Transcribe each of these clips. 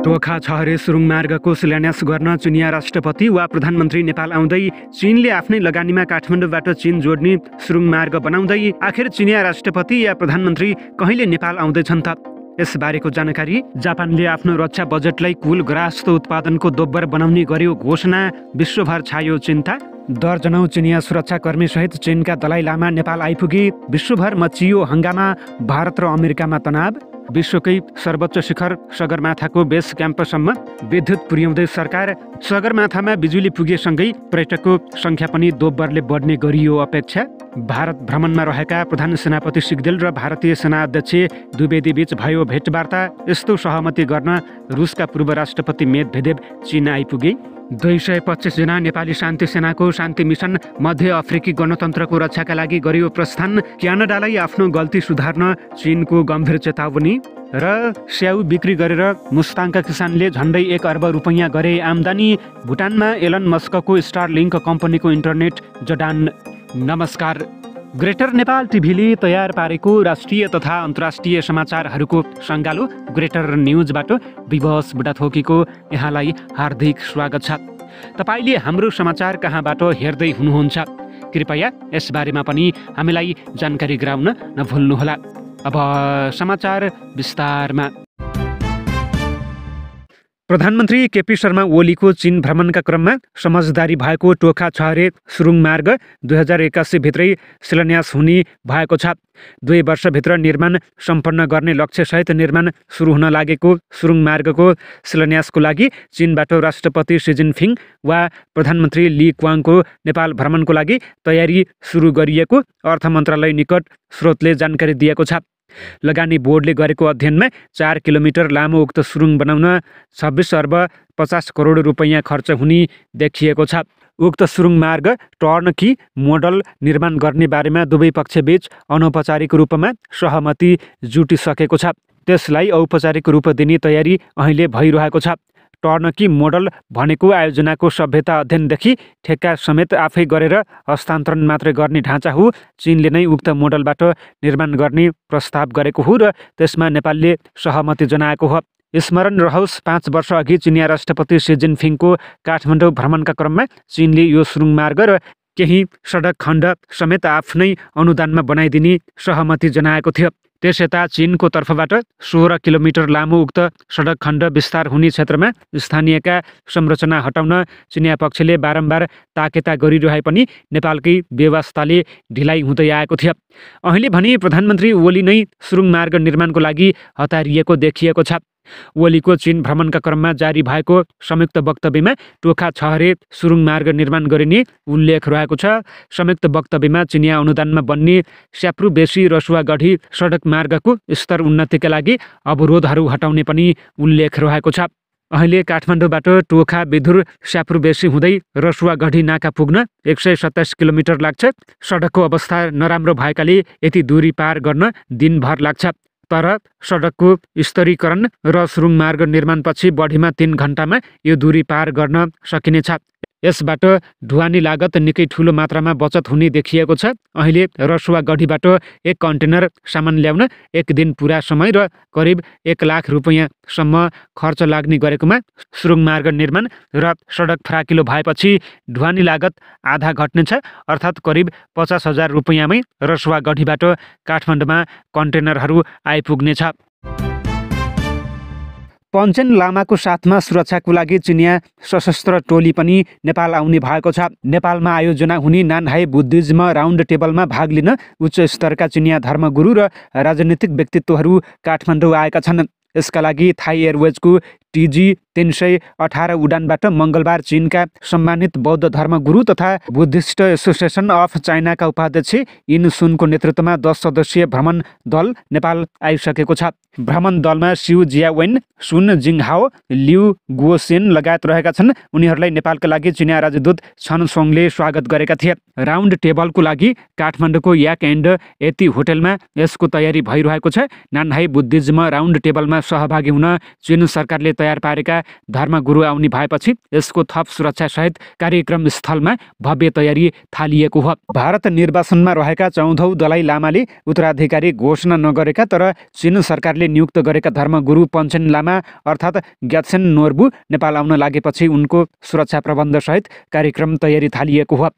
टोखा छहरे सुरुङ मार्गको शिलान्यास गर्न चीनिया राष्ट्रपति वा प्रधानमन्त्री नेपाल आउँदै चीनले आफ्नै लगानीमा काठमाडौँबाट चीन जोड्ने सुरुङ मार्ग बनाउँदै आखिर चीनिया राष्ट्रपति या प्रधानमन्त्री कहिले नेपाल आउँदैछन् त? यसबारेको जानकारी। जापानले आफ्नो रक्षा बजेटलाई कुल ग्राहस्थ उत्पादनको दोब्बर बनाउने गर्यो घोषणा, विश्वभर छायो चिन्ता। दर्जनौं चीनिया सुरक्षाकर्मी सहित चीनका दलाइ लामा नेपाल आइपुगे, विश्वभर मचियो हंगामा, भारत र अमेरिकामा तनाव। विश्वकै सर्वोच्च शिखर सगरमाथाको बेस क्याम्पसम्म विद्युत पुर्याउँदै सरकार, सगरमाथामा बिजुली पुगेसँगै पर्यटकको सङ्ख्या पनि दोब्बरले बढ्ने गरियो अपेक्षा। भारत भ्रमणमा रहेका प्रधान सेनापति सिग्देल र भारतीय सेना अध्यक्ष द्विवेदी बीच भयो भेटवार्ता। यस्तो सहमति गर्न रुसका पूर्व राष्ट्रपति मेदभेदेव चीन आइपुगे। 225 जना नेपाली शान्ति सेनाको शान्ति मिसन मध्य अफ्रिकी गणतन्त्रको रक्षाका लागि गरियो प्रस्थान। क्यानाडालाई आफ्नो गल्ती सुधार्न चीनको गम्भीर चेतावनी। र स्याउ बिक्री गरेर मुस्ताङका किसानले झन्डै 1 अर्ब रुपैयाँ गरे आम्दानी। भुटानमा एलन मस्कको स्टारलिङ्क कम्पनीको इन्टरनेट जडान। नमस्कार, ग्रेटर नेपाल टिभीले तयार पारेको राष्ट्रिय तथा अन्तर्राष्ट्रिय समाचारहरूको सङ्गालो ग्रेटर न्युजबाट विवश बुढाथोकीको यहाँलाई हार्दिक स्वागत छ। तपाईले हाम्रो समाचार कहाँबाट हेर्दै हुनुहुन्छ, कृपया यसबारेमा पनि हामीलाई जानकारी गराउन नभुल्नुहोला। अब समाचार विस्तारमा। प्रधानमन्त्री केपी शर्मा ओलीको चीन भ्रमणका क्रममा समझदारी भएको टोखा छहरे सुरुङ मार्ग 2081 भित्रै शिलान्यास हुने भएको छ। 2 वर्षभित्र निर्माण सम्पन्न गर्ने लक्ष्यसहित निर्माण सुरु हुन लागेको सुरुङ मार्गको शिलान्यासको लागि चीनबाट राष्ट्रपति सी जिनपिङ वा प्रधानमन्त्री ली क्वाङको नेपाल भ्रमणको लागि तयारी सुरु गरिएको अर्थ मन्त्रालय निकट स्रोतले जानकारी दिएको छ। लगानी बोर्डले गरेको अध्ययनमा 4 किलोमिटर लामो उक्त सुरुङ बनाउन 26 अर्ब 50 करोड रुपैयाँ खर्च हुने देखिएको छ। उक्त सुरुङ मार्ग टर्नकी मोडल निर्माण गर्ने बारेमा दुवै पक्षबीच अनौपचारिक रूपमा सहमति जुटिसकेको छ। त्यसलाई औपचारिक रूप दिने तयारी अहिले भइरहेको छ। टर्नकी मोडल भनेको आयोजनाको सभ्यता अध्ययनदेखि ठेक्का समेत आफै गरेर हस्तान्तरण मात्रै गर्ने ढाँचा हो। चीनले नै उक्त मोडलबाट निर्माण गर्ने प्रस्ताव गरेको हो र त्यसमा नेपालले सहमति जनाएको हो। स्मरण रहोस्, 5 वर्ष अघि चीनिया राष्ट्रपति सी जिनपिङको काठमाडौँ भ्रमणका क्रममा चीनले यो सुरुङ मार्ग र केही सडक खण्ड समेत आफ्नै अनुदानमा बनाइदिने सहमति जनाएको थियो। त्यसयता चीनको तर्फबाट 16 किलोमिटर लामो उक्त सडक खण्ड विस्तार हुने क्षेत्रमा स्थानीयका संरचना हटाउन चीनिया पक्षले बारम्बार ताकेता गरिरहे पनि नेपालकै व्यवस्थाले ढिलाइ हुँदै आएको थियो। अहिले भने प्रधानमन्त्री ओली नै सुरुङ मार्ग निर्माणको लागि हतारिएको देखिएको छ। ओलीको चीन भ्रमणका क्रममा जारी भएको संयुक्त वक्तव्यमा टोखा छहरे सुरुङ मार्ग निर्माण गरिने उल्लेख रहेको छ। संयुक्त वक्तव्यमा चिनिया अनुदानमा बन्ने स्याप्रु बेसी रसुवागढी सडक मार्गको स्तर उन्नतिका लागि अवरोधहरू हटाउने पनि उल्लेख रहेको छ। अहिले काठमाडौँबाट टोखा विधुर स्याप्रु बेसी हुँदै रसुवागढी नाका पुग्न 127 किलोमिटर लाग्छ। सडकको अवस्था नराम्रो भएकाले यति दूरी पार गर्न दिनभर लाग्छ। तर सडकको स्तरीकरण र सुरुङ मार्ग निर्माणपछि बढीमा 3 घण्टामा यो दूरी पार गर्न सकिनेछ। यसबाट ढुवानी लागत निकै ठुलो मात्रामा बचत हुने देखिएको छ। अहिले रसुवागढीबाट 1 कन्टेनर सामान ल्याउन 1 दिन पुरा समय र करिब 1 लाख रुपैयाँसम्म खर्च लाग्ने गरेकोमा सुरुङ मार्ग निर्माण र सडक फराकिलो भएपछि ढुवानी लागत आधा घट्नेछ, अर्थात् करिब 50,000 रुपैयाँमै रसुवागढीबाट काठमाडौँमा कन्टेनरहरू आइपुग्नेछ। पञ्चेन लामाको साथमा सुरक्षाको लागि चिनिया सशस्त्र टोली पनि नेपाल आउने भएको छ। नेपालमा आयोजना हुने नानहाई बुद्धिज्म राउन्ड टेबलमा भाग लिन उच्च स्तरका चिनिया धर्मगुरु र राजनीतिक व्यक्तित्वहरू काठमाडौँ आएका छन्। यसका लागि थाई एयरवेजको TG-318 उडानबाट मङ्गलबार चीनका सम्मानित बौद्ध धर्मगुरु तथा बुद्धिस्ट एसोसिएसन अफ चाइनाका उपाध्यक्ष इन सुनको नेतृत्वमा 10 सदस्यीय भ्रमण दल नेपाल आइसकेको छ। भ्रमण दलमा सिउ जियावेन, सुन जिङहाओ, लिउ गुओसेन लगायत रहेका छन्। उनीहरूलाई नेपालका लागि चिनिया राजदूत छन सोङले स्वागत गरेका थिए। राउन्ड टेबलको लागि काठमाडौँको याक एन्ड एती होटलमा यसको तयारी भइरहेको छ। नानहाई बुद्धिज्म राउन्ड टेबलमा सहभागी हुन चीन सरकारले तयार पारेका धर्मगुरु आउने भएपछि यसको थप सुरक्षासहित कार्यक्रम स्थलमा भव्य तयारी थालिएको हो। भारत निर्वासनमा रहेका 14औं दलाइ लामाले उत्तराधिकारी घोषणा नगरेका तर चीन सरकारले नियुक्त गरेका धर्मगुरु पञ्चेन लामा अर्थात् ग्यात्सेन नोर्बु नेपाल आउन लागेपछि उनको सुरक्षा प्रबन्धसहित कार्यक्रम तयारी थालिएको हो।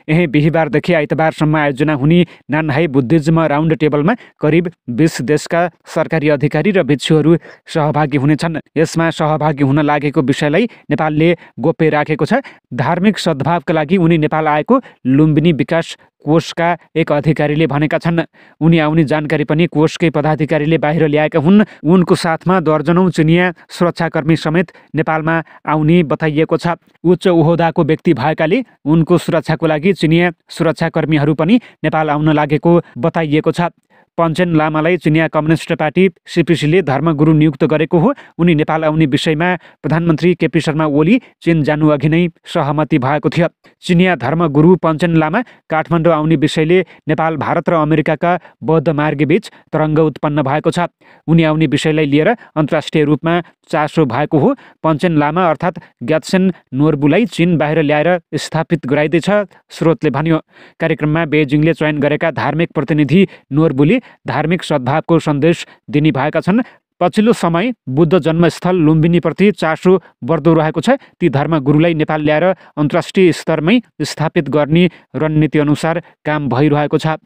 यही बिहिबारदेखि आइतबारसम्म आयोजना हुने नानहाई बुद्धिज्म राउन्ड टेबलमा करिब 20 देशका सरकारी अधिकारी र भिक्षुहरू सहभागी हुनेछन्। यसमा सहभागी हुन लागेको विषयलाई नेपालले गोप्य राखेको छ। धार्मिक सद्भावका लागि उनी नेपाल आएको लुम्बिनी विकास कोषका एक अधिकारीले भनेका छन्। उनी आउने जानकारी पनि कोषकै पदाधिकारीले बाहिर ल्याएका हुन्। उनको साथमा दर्जनौं चिनिया सुरक्षाकर्मी समेत नेपालमा आउने बताइएको छ। उच्च ओहदाको व्यक्ति भएकाले उनको सुरक्षाको लागि चिनिया सुरक्षाकर्मीहरू पनि नेपाल आउन लागेको बताइएको छ। पञ्चेन लामालाई चिनिया कम्युनिस्ट पार्टी सीपीसीले धर्मगुरु नियुक्त गरेको हो। उनी नेपाल आउने विषयमा प्रधानमन्त्री केपी शर्मा ओली चीन जानु अघि नै सहमति भएको थियो। चिनिया धर्मगुरु पञ्चेन लामा काठमाडौँ आउने विषयले नेपाल, भारत र अमेरिकाका बौद्ध मार्गबीच तरङ्ग उत्पन्न भएको छ। उनी आउने विषयलाई लिएर अन्तर्राष्ट्रिय रूपमा चासो भएको हो। पञ्चेन लामा अर्थात् ग्यात्सेन नोर्बुलाई चीन बाहिर ल्याएर स्थापित गराइँदैछ, स्रोतले भन्यो। कार्यक्रममा बेजिङले चयन गरेका धार्मिक प्रतिनिधि नोर्बुले धार्मिक सद्भावको सन्देश दिने भएका छन्। पछिल्लो समय बुद्ध जन्मस्थल लुम्बिनीप्रति चासो बढ्दो रहेको छ। ती धर्मगुरुलाई नेपाल ल्याएर अन्तर्राष्ट्रिय स्तरमै स्थापित गर्ने रणनीति अनुसार काम भइरहेको छ।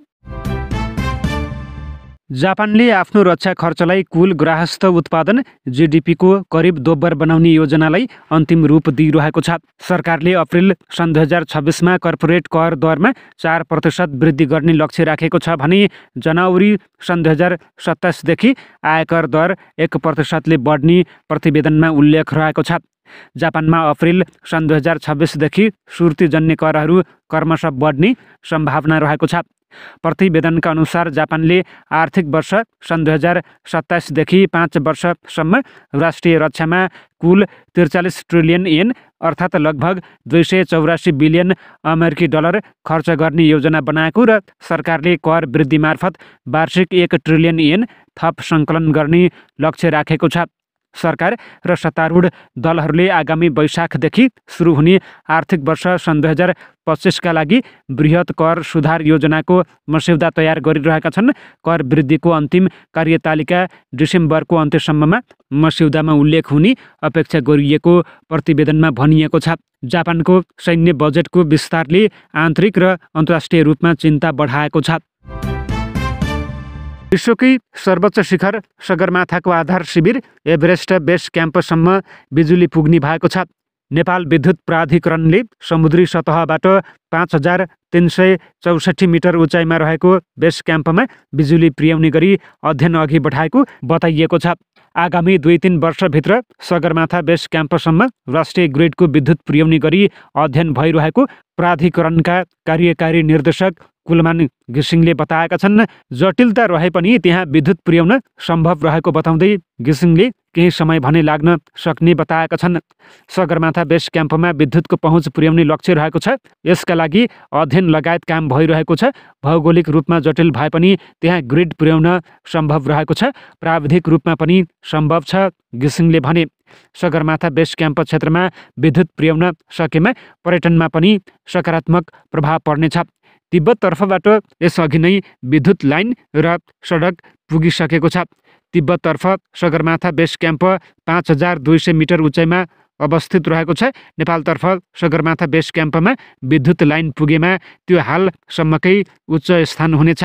जापानले आफ्नो रक्षा खर्चलाई कुल गृहस्थ उत्पादन जीडीपीको करिब दोब्बर बनाउने योजनालाई अन्तिम रूप दिइरहेको छ। सरकारले अप्रिल सन् 2026मा कर्पोरेट कर दरमा 4% वृद्धि गर्ने लक्ष्य राखेको छ भने जनवरी सन् 2027देखि आयकर दर 1%ले बढ्ने प्रतिवेदनमा उल्लेख रहेको छ। जापानमा अप्रिल सन् 2026देखि सुर्तीजन्य करहरू क्रमशः बढ्ने सम्भावना रहेको छ। प्रतिवेदनका अनुसार जापानले आर्थिक वर्ष सन् 2027देखि 5 वर्षसम्म राष्ट्रिय रक्षामा कुल 43 ट्रिलियन येन अर्थात् लगभग 284 बिलियन अमेरिकी डलर खर्च गर्ने योजना बनाएको र सरकारले कर वृद्धि मार्फत वार्षिक 1 ट्रिलियन येन थप सङ्कलन गर्ने लक्ष्य राखेको छ। सरकार र सत्तारूढ दलहरूले आगामी वैशाखदेखि सुरु हुने आर्थिक वर्ष सन् 2025का लागि बृहत कर सुधार योजनाको मस्यौदा तयार गरिरहेका छन्। कर वृद्धिको अन्तिम कार्यतालिका डिसेम्बरको अन्त्यसम्ममा मस्यौदामा उल्लेख हुने अपेक्षा गरिएको प्रतिवेदनमा भनिएको छ। जापानको सैन्य बजेटको विस्तारले आन्तरिक र अन्तर्राष्ट्रिय रूपमा चिन्ता बढाएको छ। विश्वकै सर्वोच्च शिखर सगरमाथाको आधार शिविर एभरेस्ट बेस क्याम्पसम्म बिजुली पुग्ने भएको छ। नेपाल विद्युत प्राधिकरणले समुद्री सतहबाट 5364 मिटर उचाइमा रहेको बेस क्याम्पमा बिजुली पुर्याउने गरी अध्ययन अघि बढाएको बताइएको छ। आगामी 2-3 वर्षभित्र सगरमाथा बेस क्याम्पसम्म राष्ट्रिय ग्रिडको विद्युत पुर्याउने गरी अध्ययन भइरहेको प्राधिकरणका कार्यकारी निर्देशक कुलमान घिसिङले बताएका छन्। जटिलता रहे पनि त्यहाँ विद्युत पुर्याउन सम्भव रहेको बताउँदै घिसिङले केही समय भने लाग्न सक्ने बताएका छन्। सगरमाथा बेस क्याम्पमा विद्युतको पहुँच पुर्याउने लक्ष्य रहेको छ। यसका लागि अध्ययन लगायत काम भइरहेको छ। भौगोलिक रूपमा जटिल भए पनि त्यहाँ ग्रिड पुर्याउन सम्भव रहेको छ। प्राविधिक रूपमा पनि सम्भव छ, घिसिङले भने। सगरमाथा बेस क्याम्प क्षेत्रमा विद्युत पुर्याउन सकेमा पर्यटनमा पनि सकारात्मक प्रभाव पर्नेछ। तिब्बततर्फबाट यसअघि नै विद्युत लाइन र सडक पुगिसकेको छ। तिब्बततर्फ सगरमाथा बेस क्याम्प 5200 मिटर उचाइमा अवस्थित रहेको छ। नेपालतर्फ सगरमाथा बेस क्याम्पमा विद्युत लाइन पुगेमा त्यो हालसम्मकै उच्च स्थान हुनेछ।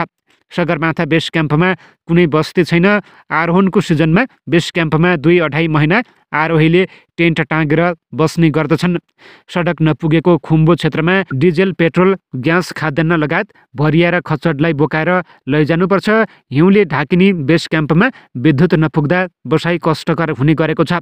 सगरमाथा बेस क्याम्पमा कुनै बस्ती छैन। आरोहणको सिजनमा बेस क्याम्पमा 2-2.5 महिना आरोहीले टेन्ट टाँगेर बस्ने गर्दछन्। सडक नपुगेको खुम्बु क्षेत्रमा डिजेल, पेट्रोल, ग्यास, खाद्यान्न लगायत भरिया र खच्चडलाई बोकाएर लैजानुपर्छ। हिउँले ढाकिने बेस क्याम्पमा विद्युत नपुग्दा बसाइ कष्टकर हुने गरेको छ।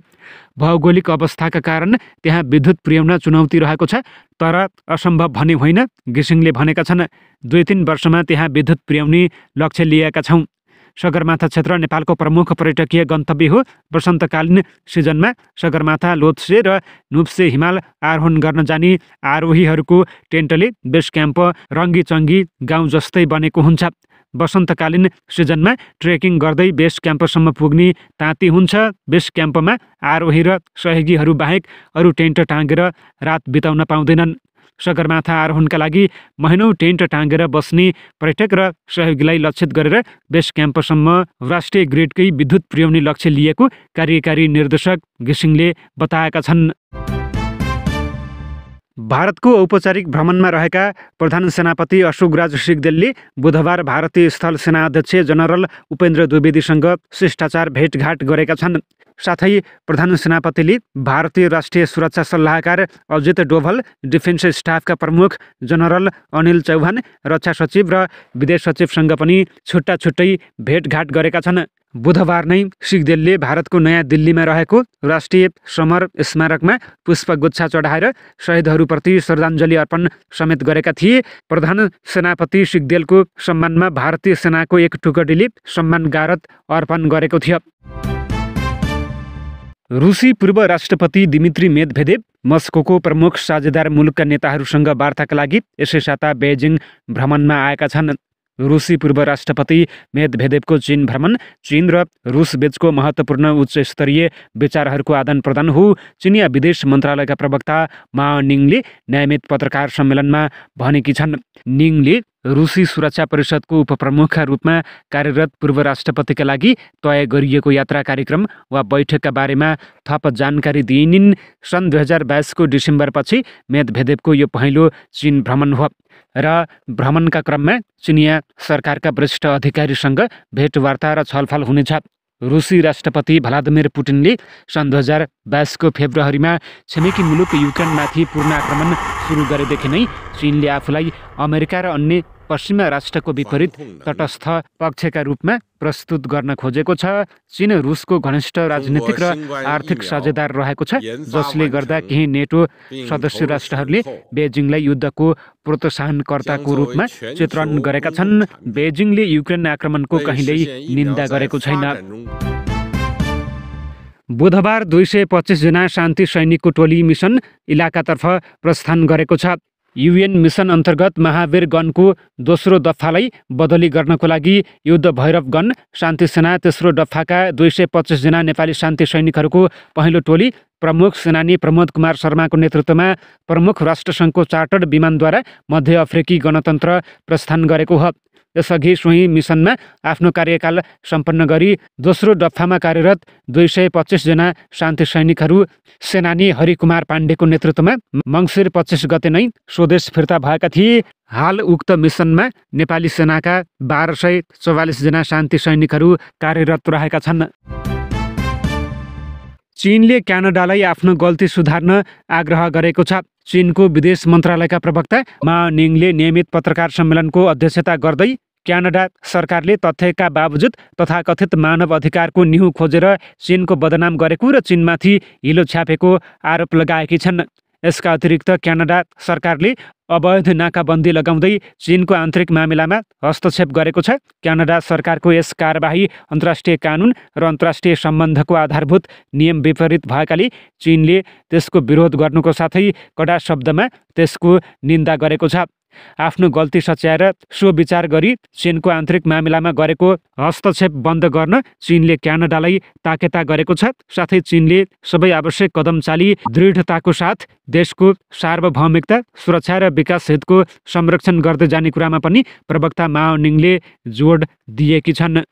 भौगोलिक अवस्थाका कारण त्यहाँ विद्युत पुर्याउन चुनौती रहेको छ, तर असम्भव भने होइन, घिसिङले भनेका छन्। 2-3 वर्षमा त्यहाँ विद्युत पुर्याउने लक्ष्य लिएका छौँ। सगरमाथा क्षेत्र नेपालको प्रमुख पर्यटकीय गन्तव्य हो। वसन्तकालीन सिजनमा सगरमाथा, लोथसे र नुप्से हिमाल आरोहण गर्न जाने आरोहीहरूको टेन्टले बेस क्याम्प रङ्गीचङ्गी गाउँ जस्तै बनेको हुन्छ। वसन्तकालीन सिजनमा ट्रेकिङ गर्दै बेस क्याम्पसम्म पुग्ने ताती हुन्छ। बेस क्याम्पमा आरोही र सहयोगीहरू बाहेक अरू टेन्ट टाँगेर रात बिताउन पाउँदैनन्। सगरमाथा आरोहणका लागि महिनौँ टेन्ट टाँगेर बस्ने पर्यटक र सहयोगीलाई लक्षित गरेर बेस क्याम्पसम्म राष्ट्रिय ग्रिडकै विद्युत पुर्याउने लक्ष्य लिएको कार्यकारी निर्देशक घिसिङले बताएका छन्। भारतको औपचारिक भ्रमणमा रहेका प्रधान सेनापति अशोकराज सिग्देलले बुधबार भारतीय स्थल सेना अध्यक्ष जनरल उपेन्द्र द्विवेदीसँग शिष्टाचार भेटघाट गरेका छन्। साथै प्रधान सेनापतिले भारतीय राष्ट्रिय सुरक्षा सल्लाहकार अजित डोभल, डिफेन्स स्टाफका प्रमुख जनरल अनिल चौहान, रक्षा सचिव र विदेश सचिवसँग पनि छुट्टा छुट्टै भेटघाट गरेका छन्। बुधबार नै सिग्देलले भारतको नयाँ दिल्लीमा रहेको राष्ट्रिय समर स्मारकमा पुष्पगुच्छा चढाएर शहीदहरूप्रति श्रद्धाञ्जली अर्पण समेत गरेका थिए। प्रधान सेनापति सिग्देलको सम्मानमा भारतीय सेनाको एक टुकडीले सम्मान गारत अर्पण गरेको थियो। रुसी पूर्व राष्ट्रपति दिमित्री मेदभेदेव मस्कोको प्रमुख साझेदार मुलुकका नेताहरूसँग वार्ताका लागि यसै साता बेजिङ भ्रमणमा आएका छन्। रुसी पूर्व राष्ट्रपति मेदभेदेवको चीन भ्रमण चीन र रुस बीचको महत्त्वपूर्ण उच्च स्तरीय विचारहरूको आदान प्रदान हो। चिनिया विदेश मन्त्रालयका प्रवक्ता मा निङले नियमित पत्रकार सम्मेलनमा भनेकी छन्। निङले रुसी सुरक्षा परिषदको उपप्रमुखका रूपमा कार्यरत पूर्व राष्ट्रपतिका लागि तय गरिएको यात्रा कार्यक्रम वा बैठकका बारेमा थप जानकारी दिइनिन्। सन् 2022को डिसेम्बरपछि मेदभेदेवको यो पहिलो चीन भ्रमण हो र भ्रमणका क्रममा चिनिया सरकारका वरिष्ठ अधिकारीसँग भेटवार्ता र छलफल हुनेछ। रुसी राष्ट्रपति भ्लादिमिर पुटिनले सन् 2022को फेब्रुअरीमा छिमेकी मुलुक युक्रेनमाथि पूर्ण आक्रमण सुरु गरेदेखि नै चीनले आफूलाई अमेरिका र अन्य पश्चिमा राष्ट्रको विपरीत तटस्थ पक्षका रूपमा प्रस्तुत गर्न खोजेको छ। चीन रुसको घनिष्ठ राजनीतिक र आर्थिक साझेदार रहेको छ, जसले गर्दा केही नेटो सदस्य राष्ट्रहरूले बेजिङलाई युद्धको प्रोत्साहनकर्ताको रूपमा चित्रण गरेका छन्। बेजिङले युक्रेन आक्रमणको कहिल्यै निन्दा गरेको छैन। बुधबार 225 जना शान्ति सैनिकको टोली मिसन इलाकातर्फ प्रस्थान गरेको छ। युएन मिसन अन्तर्गत महावीर गनको दोस्रो दफालाई बदली गर्नको लागि युद्ध भैरव गण शान्ति सेना तेस्रो दफाका 225 जना नेपाली शान्ति सैनिकहरूको पहिलो टोली प्रमुख सेनानी प्रमोद कुमार शर्माको नेतृत्वमा प्रमुख राष्ट्रसङ्घको चार्टर्ड विमानद्वारा मध्य अफ्रिकी गणतन्त्र प्रस्थान गरेको हो। यसअघि सोही मिसनमा आफ्नो कार्यकाल सम्पन्न गरी दोस्रो दफामा कार्यरत 225 जना शान्ति सैनिकहरू सेनानी हरिकुमार पाण्डेको नेतृत्वमा मङ्सिर 25 गते नै स्वदेश फिर्ता भएका थिए। हाल उक्त मिसनमा नेपाली सेनाका 1244 जना शान्ति सैनिकहरू कार्यरत रहेका छन्। चीनले क्यानाडालाई आफ्नो गल्ती सुधार्न आग्रह गरेको छ। चीनको विदेश मन्त्रालयका प्रवक्ता मा निङले नियमित पत्रकार सम्मेलनको अध्यक्षता गर्दै क्यानाडा सरकारले तथ्यका बावजुद तथाकथित मानव अधिकारको निहुँ खोजेर चीनको बदनाम गरेको र चीनमाथि हिलो छ्यापेको आरोप लगाएकी छन्। यसका अतिरिक्त क्यानाडा सरकारले अवैध नाकाबन्दी लगाउँदै चीनको आन्तरिक मामिलामा हस्तक्षेप गरेको छ। क्यानाडा सरकारको यस कारबाही अन्तर्राष्ट्रिय कानुन र अन्तर्राष्ट्रिय सम्बन्धको आधारभूत नियम विपरीत भएकाले चीनले त्यसको विरोध गर्नुको साथै कडा शब्दमा त्यसको निन्दा गरेको छ। आफ्नो गल्ती सच्याएर सोविचार गरी चीनको आन्तरिक मामिलामा गरेको हस्तक्षेप बन्द गर्न चीनले क्यानाडालाई ताकेता गरेको छ। साथै चीनले सबै आवश्यक कदम चाली दृढताको साथ देशको सार्वभौमिकता, सुरक्षा र विकास हितको संरक्षण गर्दै जाने कुरामा पनि प्रवक्ता माओ निङले जोड दिएकी छन्।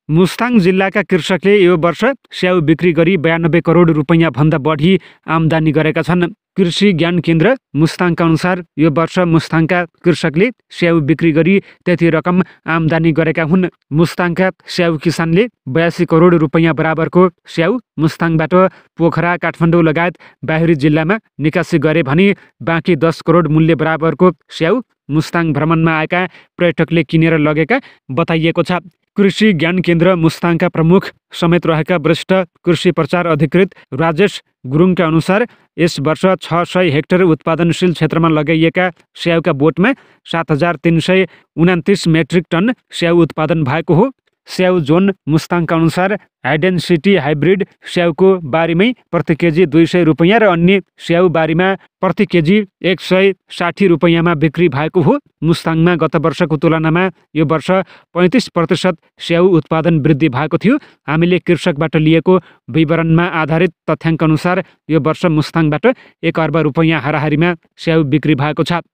मुस्ताङ जिल्लाका कृषकले यो वर्ष स्याउ बिक्री गरी 92 करोड रुपैयाँ भन्दा बढी आमदानी गरेका छन्। कृषि ज्ञान केन्द्र मुस्ताङका अनुसार यो वर्ष मुस्ताङका कृषकले स्याउ बिक्री गरी त्यति रकम आमदानी गरेका हुन्। मुस्ताङका स्याउ किसानले 82 करोड रुपैयाँ बराबरको स्याउ मुस्ताङबाट पोखरा, काठमाडौँ लगायत बाहिरी जिल्लामा निकासी गरे भने बाँकी 10 करोड मूल्य बराबरको स्याउ मुस्ताङ भ्रमणमा आएका पर्यटकले किनेर लगेका बताइएको छ। कृषि ज्ञान केन्द्र मुस्ताङका प्रमुख समेत रहेका वरिष्ठ कृषि प्रचार अधिकृत राजेश गुरुङका अनुसार यस वर्ष 600 हेक्टर उत्पादनशील क्षेत्रमा लगाइएका स्याउका बोटमा 7329 मेट्रिक टन स्याउ उत्पादन भएको हो। स्याउ जोन मुस्ताङका अनुसार हाइडेन्सिटी हाइब्रिड स्याउको बारीमै प्रति केजी 200 रुपैयाँ र अन्य स्याउ बारीमा प्रति केजी 160 रुपैयाँमा बिक्री भएको हो। मुस्ताङमा गत वर्षको तुलनामा यो वर्ष 35% स्याउ उत्पादन वृद्धि भएको थियो। हामीले कृषकबाट लिएको विवरणमा आधारित तथ्याङ्क अनुसार यो वर्ष मुस्ताङबाट 1 अर्ब रुपैयाँ हाराहारीमा स्याउ बिक्री भएको छ।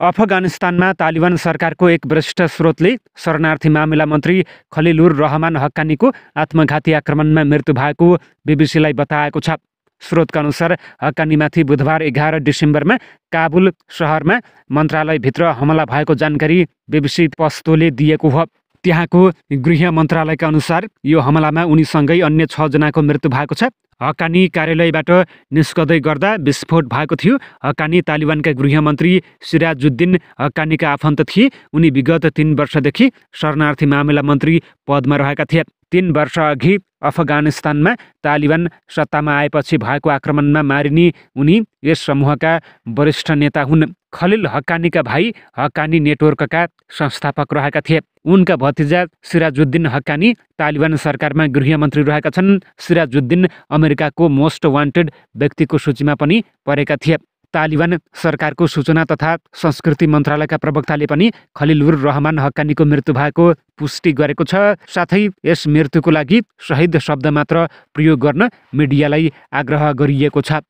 अफगानिस्तानमा तालिबान सरकारको एक वरिष्ठ स्रोतले शरणार्थी मामिला मन्त्री खलिलुर रहमान हक्कानीको आत्मघाती आक्रमणमा मृत्यु भएको बीबीसीलाई बताएको छ। स्रोतका अनुसार हक्कानीमाथि बुधबार 11 डिसेम्बरमा काबुल शहरमा मन्त्रालयभित्र हमला भएको जानकारी बीबीसी पस्तोले दिएको हो। त्यहाँको गृह मन्त्रालयका अनुसार यो हमलामा उनीसँगै अन्य 6 जनाको मृत्यु भएको छ। हक्कानी कार्यालयबाट निस्कँदै गर्दा विस्फोट भएको थियो। हक्कानी तालिबानका गृहमन्त्री सिराजुद्दिन हक्कानीका आफन्त थिए। उनी विगत 3 वर्षदेखि शरणार्थी मामिला मन्त्री पदमा रहेका थिए। 3 वर्ष अघि अफगानिस्तानमा तालिबान सत्तामा आएपछि भएको आक्रमणमा मारिने उनी यस समूहका वरिष्ठ नेता हुन्। खलिल हक्कानीका भाइ हक्कानी नेटवर्कका संस्थापक रहेका थिए। उनका भतिजा सिराजुद्दिन हक्कानी तालिबान सरकारमा गृहमन्त्री रहेका छन्। सिराजुद्दिन अमेरिकाको मोस्ट वान्टेड व्यक्तिको सूचीमा पनि परेका थिए। तालिबान सरकारको सूचना तथा संस्कृति मन्त्रालयका प्रवक्ताले पनि खलिलुर रहमान हक्कानीको मृत्यु भएको पुष्टि गरेको छ। साथै यस मृत्युको लागि शहीद शब्द मात्र प्रयोग गर्न मिडियालाई आग्रह गरिएको छ।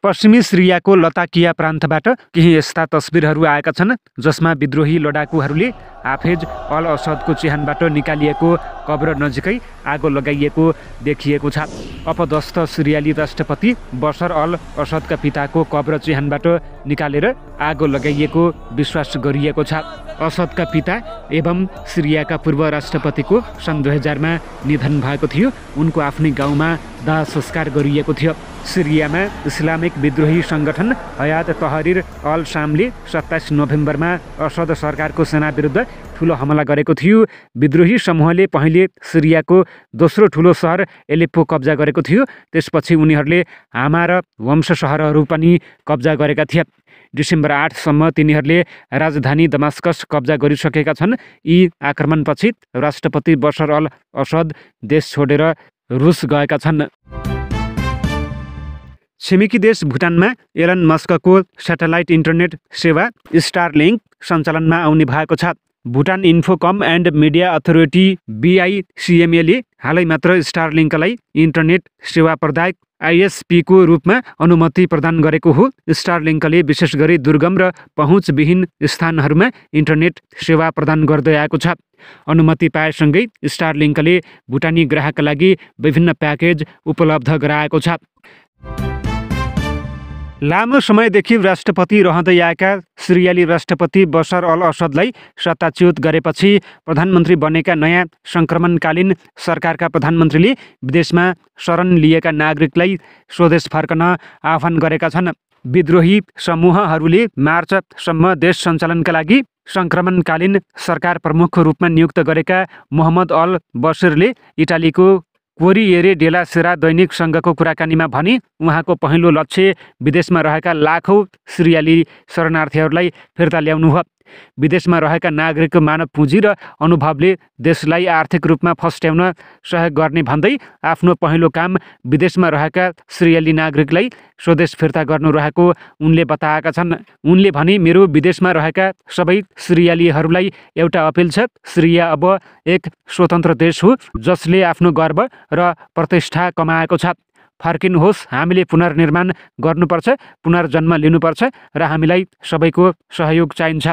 पश्चिमी सिरियाको लताकिया प्रान्तबाट केही यस्ता तस्बिरहरू आएका छन् जसमा विद्रोही लडाकुहरूले हाफेज अल असदको चिहानबाट निकालिएको कब्र नजिकै आगो लगाइएको देखिएको छ। अपदस्थ सिरियाली राष्ट्रपति बशर अल असदका पिताको कब्र चिहानबाट निकालेर आगो लगाइएको विश्वास गरिएको छ। असदका पिता एवं सिरियाका पूर्व राष्ट्रपतिको सन् 2000मा निधन भएको थियो। उनको आफ्नै गाउँमा दाह संस्कार गरिएको थियो। सिरियामा इस्लामिक विद्रोही सङ्गठन हयात तहरिर अल शामले 27 नोभेम्बरमा असद सरकारको सेना विरुद्ध ठुलो हमला गरेको थियो। विद्रोही समूहले पहिले सिरियाको दोस्रो ठुलो सहर एलेप्पो कब्जा गरेको थियो। त्यसपछि उनीहरूले हामा र वंश सहरहरू पनि कब्जा गरेका थिए। डिसेम्बर 8 सम्म तिनीहरूले राजधानी दमास्कस कब्जा गरिसकेका छन्। यी आक्रमणपछि राष्ट्रपति बशर अल असद देश छोडेर रुस गएका छन्। छिमेकी देश भुटानमा एलन मस्कको स्याटेलाइट इन्टरनेट सेवा स्टारलिङ्क सञ्चालनमा आउने भएको छ। Bhutan Infocomm and media authority BICMA ले हालै मात्र स्टारलिङ्कलाई इन्टरनेट सेवा प्रदायक ISP को रूपमा अनुमति प्रदान गरेको हो। स्टारलिङ्कले विशेष गरी दुर्गम र पहुँचविहीन स्थानहरूमा इन्टरनेट सेवा प्रदान गर्दै आएको छ। अनुमति पाएसँगै स्टारलिङ्कले भुटानी ग्राहकका लागि विभिन्न प्याकेज उपलब्ध गराएको छ। लामो समयदेखि राष्ट्रपति रहँदै आएका सिरियाली राष्ट्रपति बशर अल असदलाई सत्ताच्युत गरेपछि प्रधानमन्त्री बनेका नयाँ सङ्क्रमणकालीन सरकारका प्रधानमन्त्रीले विदेशमा शरण लिएका नागरिकलाई स्वदेश फर्कन आह्वान गरेका छन्। विद्रोही समूहहरूले मार्चसम्म देश सञ्चालनका लागि सङ्क्रमणकालीन सरकार प्रमुखको रूपमा नियुक्त गरेका मोहम्मद अल बसिरले इटालीको कोरिएरे डेला सेरा दैनिकसँगको कुराकानीमा भने उहाँको पहिलो लक्ष्य विदेशमा रहेका लाखौँ सिरियाली शरणार्थीहरूलाई फिर्ता ल्याउनु हो। विदेशमा रहेका नागरिकको मानव पुँजी र अनुभवले देशलाई आर्थिक रूपमा फस्ट्याउन सहयोग गर्ने भन्दै आफ्नो पहिलो काम विदेशमा रहेका सिरियाली नागरिकलाई स्वदेश फिर्ता गर्नु रहेको उनले बताएका छन्। उनले भने मेरो विदेशमा रहेका सबै सिरियालीहरूलाई एउटा अपिल छ। सिरिया अब एक स्वतन्त्र देश हो जसले आफ्नो गर्व र प्रतिष्ठा कमाएको छ। फर्किनुहोस्, हामीले पुनर्निर्माण गर्नुपर्छ, पुनर्जन्म लिनुपर्छ र हामीलाई सबैको सहयोग चाहिन्छ।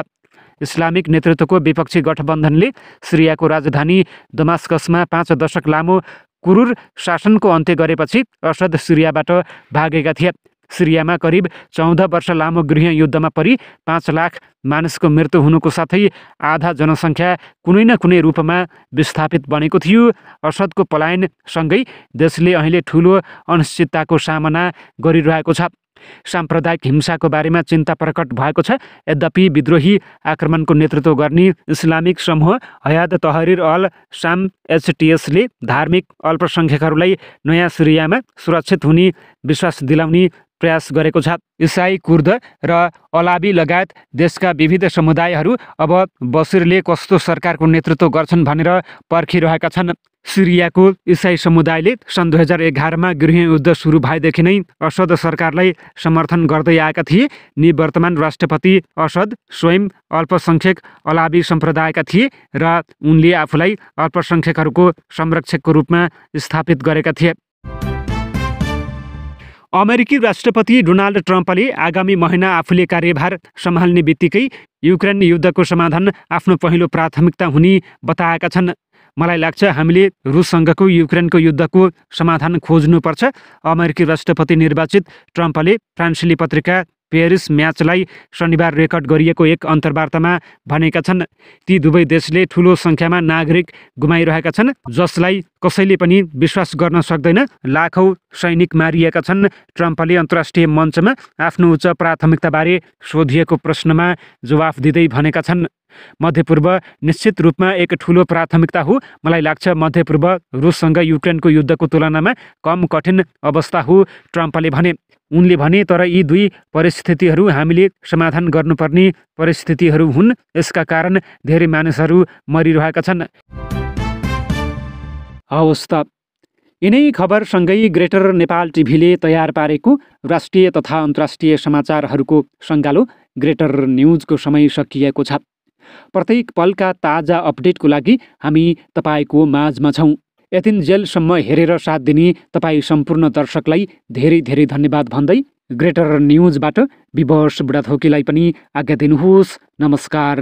इस्लामिक नेतृत्वको विपक्षी गठबन्धनले सिरियाको राजधानी दमास्कसमा 5 दशक लामो कुरूर शासनको अन्त्य गरेपछि असद सिरियाबाट भागेका थिए। सिरियामा करिब 14 वर्ष लामो गृहयुद्धमा परि 5 लाख मानिसको मृत्यु हुनुको साथै आधा जनसङ्ख्या कुनै न कुनै रूपमा विस्थापित बनेको थियो। असदको पलायनसँगै देशले अहिले ठुलो अनिश्चितताको सामना गरिरहेको छ। साम्प्रदायिक हिंसाको बारेमा चिन्ता प्रकट भएको छ। यद्यपि विद्रोही आक्रमणको नेतृत्व गर्ने इस्लामिक समूह हयात तहरिर अल शाम HTS ले धार्मिक अल्पसङ्ख्यकहरूलाई नयाँ सिरियामा सुरक्षित हुने विश्वास दिलाउने प्रयास गरेको छ। इसाई, कुर्द र अलाबी लगायत देशका विविध समुदायहरू अब बसिरले कस्तो सरकारको नेतृत्व गर्छन् भनेर पर्खिरहेका छन्। सिरियाको इसाई समुदायले सन् 2011मा गृहयुद्ध सुरु भएदेखि नै असद सरकारलाई समर्थन गर्दै आएका थिए। निवर्तमान राष्ट्रपति असद स्वयं अल्पसङ्ख्यक अलाबी सम्प्रदायका थिए र उनले आफूलाई अल्पसङ्ख्यकहरूको संरक्षकको रूपमा स्थापित गरेका थिए। अमेरिकी राष्ट्रपति डोनाल्ड ट्रम्पले आगामी महिना आफूले कार्यभार सम्हाल्ने बित्तिकै युक्रेन युद्धको समाधान आफ्नो पहिलो प्राथमिकता हुने बताएका छन्। मलाई लाग्छ हामीले रुससँगको युक्रेनको युद्धको समाधान खोज्नुपर्छ। अमेरिकी राष्ट्रपति निर्वाचित ट्रम्पले फ्रान्सेली पत्रिका पेरिस म्याचलाई शनिबार रेकर्ड गरिएको एक अन्तर्वार्तामा भनेका छन्। ती दुवै देशले ठूलो सङ्ख्यामा नागरिक गुमाइरहेका छन्, जसलाई कसैले पनि विश्वास गर्न सक्दैन। लाखौँ सैनिक मारिएका छन्। ट्रम्पले अन्तर्राष्ट्रिय मञ्चमा आफ्नो उच्च प्राथमिकताबारे सोधिएको प्रश्नमा जवाफ दिँदै भनेका छन्, मध्यपूर्व निश्चित रूपमा एक ठूलो प्राथमिकता हो। मलाई लाग्छ मध्यपूर्व रुससँग युक्रेनको युद्धको तुलनामा कम कठिन अवस्था हो, ट्रम्पले भने। उनले भने, तर यी दुई परिस्थितिहरू हामीले समाधान गर्नुपर्ने परिस्थितिहरू हुन्। यसका कारण धेरै मानिसहरू मरिरहेका छन्। हवस् त, यिनै खबरसँगै ग्रेटर नेपाल टिभीले तयार पारेको राष्ट्रिय तथा अन्तर्राष्ट्रिय समाचारहरूको सङ्गालो ग्रेटर न्युजको समय सकिएको छ। प्रत्येक पलका ताजा अपडेटको लागि हामी तपाईँको माझमा छौँ। यतिन्जेलसम्म हेरेर साथ दिने तपाईँ सम्पूर्ण दर्शकलाई धेरै धेरै धन्यवाद भन्दै ग्रेटर न्युजबाट विवश बुढाथोकीलाई पनि आज्ञा दिनुहोस्। नमस्कार।